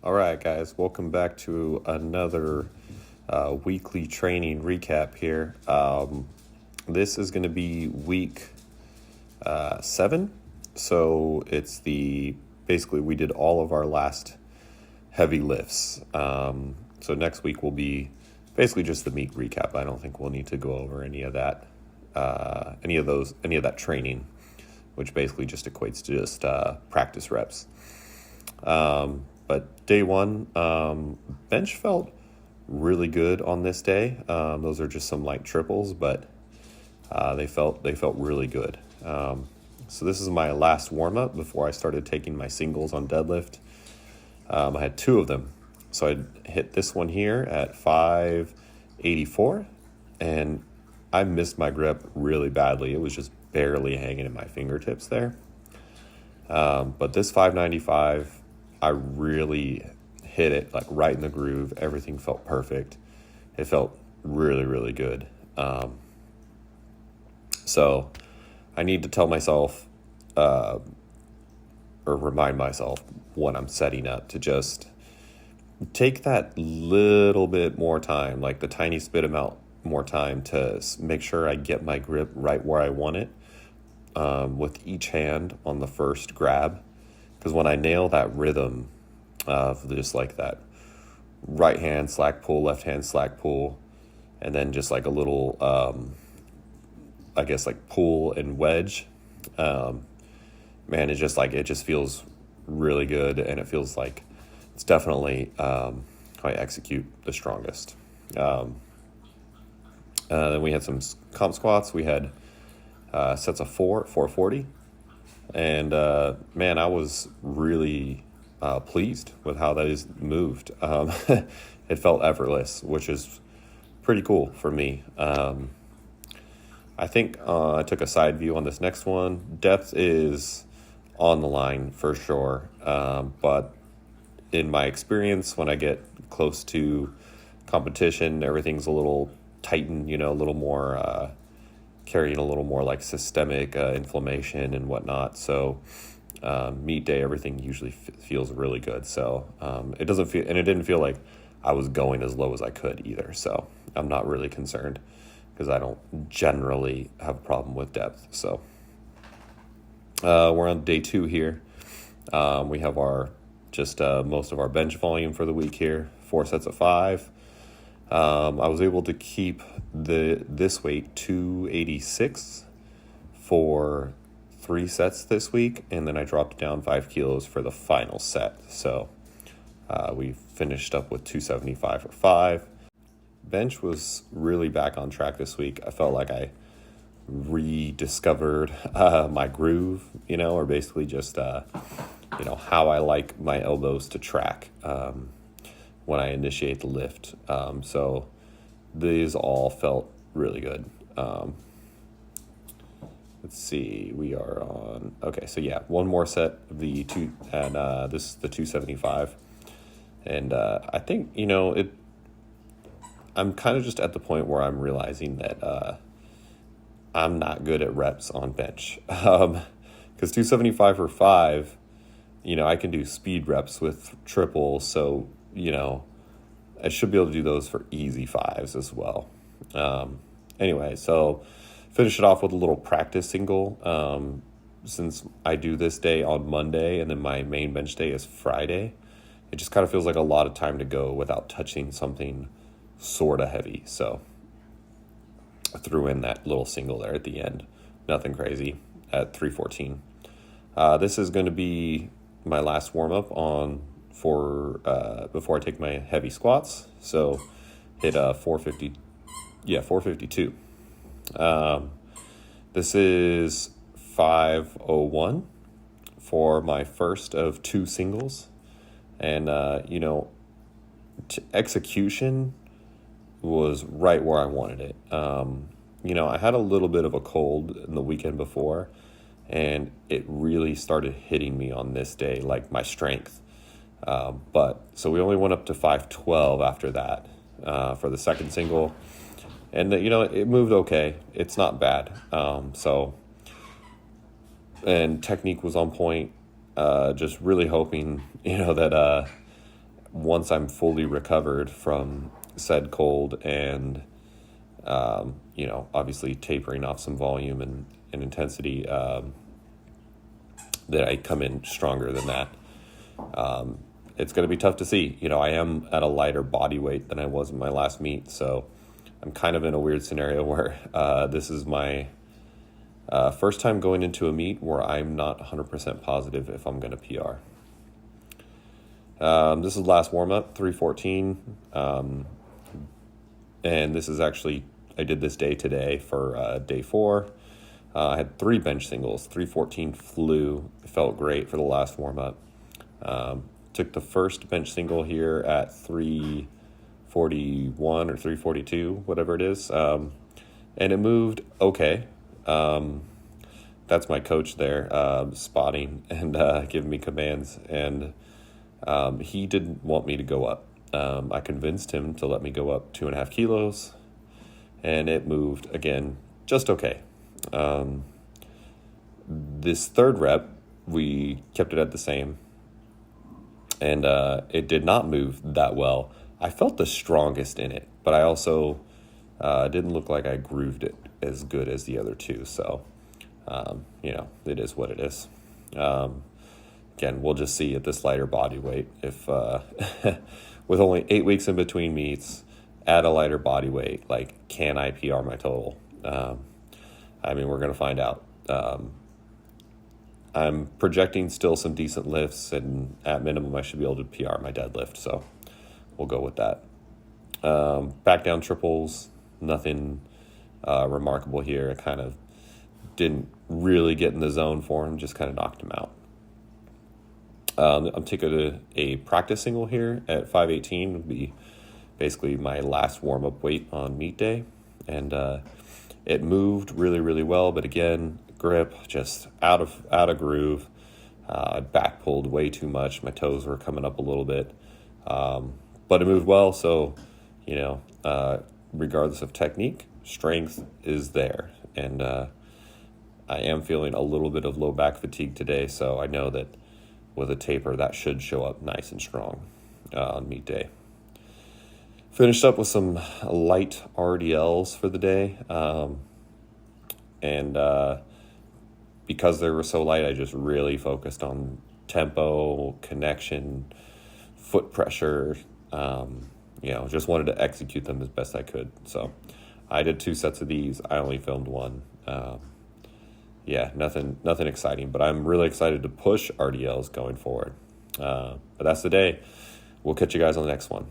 All right, guys, welcome back to another weekly training recap here. This is going to be week 7. So it's basically we did all of our last heavy lifts. So next week will be basically just the meet recap. I don't think we'll need to go over any of that, any of that training, which basically just equates to just practice reps. But day one, bench felt really good on this day. Those are just some light triples, but they felt really good. So this is my last warm up before I started taking my singles on deadlift. I had 2 of them, so I hit this one here at 584, and I missed my grip really badly. It was just barely hanging in my fingertips there. But this 595. I really hit it like right in the groove. Everything felt perfect. It felt really, really good. So I need to tell myself or remind myself when I'm setting up to just take that little bit more time, like the tiniest bit amount more time to make sure I get my grip right where I want it with each hand on the first grab. Because when I nail that rhythm of just like that right hand slack pull, left hand slack pull, and then just like a little, I guess like pull and wedge, man, it just feels really good. And it feels like it's definitely how I execute the strongest. Then we had some comp squats. We had sets of 4 at 440. And, man, I was really pleased with how those moved. It felt effortless, which is pretty cool for me. I think I took a side view on this next one. Depth is on the line for sure. But in my experience, when I get close to competition, everything's a little tightened, a little more carrying a little more like systemic inflammation and whatnot. So meet day, everything usually feels really good. So it didn't feel like I was going as low as I could either. So I'm not really concerned because I don't generally have a problem with depth. So we're on day 2 here. We have most of our bench volume for the week here, 4 sets of 5. I was able to keep this weight 286 for 3 sets this week, and then I dropped down 5 kilos for the final set. So we finished up with 275 for 5. Bench was really back on track this week. I felt like I rediscovered my groove, or basically just how I like my elbows to track when I initiate the lift. So these all felt really good. Let's see, we are on, okay, so yeah, one more set of the 2, and this is the 275. And I think, I'm kind of just at the point where I'm realizing that I'm not good at reps on bench. Because 275 for 5, I can do speed reps with triples, so I should be able to do those for easy 5s as well. Anyway, so finish it off with a little practice single. Since I do this day on Monday and then my main bench day is Friday, it just kind of feels like a lot of time to go without touching something sort of heavy. So I threw in that little single there at the end. Nothing crazy at 314. This is going to be my last warm-up before I take my heavy squats. So hit 452. This is 501 for my first of 2 singles. And, execution was right where I wanted it. I had a little bit of a cold in the weekend before, and it really started hitting me on this day, like my strength. So we only went up to 512 after that for the second single. And, it moved okay. It's not bad. And technique was on point. Just really hoping, that once I'm fully recovered from said cold and, obviously tapering off some volume and intensity, that I come in stronger than that. It's going to be tough to see. I am at a lighter body weight than I was in my last meet, so I'm kind of in a weird scenario where this is my first time going into a meet where I'm not 100% positive if I'm going to PR. This is last warm-up, 314, and this is actually, I did this day today for day 4. I had 3 bench singles, 314 flew, it felt great for the last warm-up. Took the first bench single here at 341 or 342, whatever it is, and it moved okay. That's my coach there, spotting and giving me commands, and he didn't want me to go up. I convinced him to let me go up 2.5 kilos, and it moved again just okay. This third rep, we kept it at the same, and it did not move that well. I felt the strongest in it, but I also didn't look like I grooved it as good as the other two. So, it is what it is. Again, we'll just see at this lighter body weight if with only 8 weeks in between meets, at a lighter body weight, can I PR my total? We're going to find out. I'm projecting still some decent lifts, and at minimum, I should be able to PR my deadlift. So we'll go with that. Back down triples, nothing remarkable here. I kind of didn't really get in the zone for him, just kind of knocked him out. I'm taking a practice single here at 518. Would be basically my last warm-up weight on meet day. And it moved really, really well. But again, grip just out of groove. I back pulled way too much. My toes were coming up a little bit. But it moved well. So, regardless of technique, strength is there. And I am feeling a little bit of low back fatigue today. So I know that with a taper, that should show up nice and strong on meet day. Finished up with some light RDLs for the day. Because they were so light, I just really focused on tempo, connection, foot pressure. Just wanted to execute them as best I could. So I did 2 sets of these. I only filmed 1. Nothing exciting, but I'm really excited to push RDLs going forward. But that's the day. We'll catch you guys on the next one.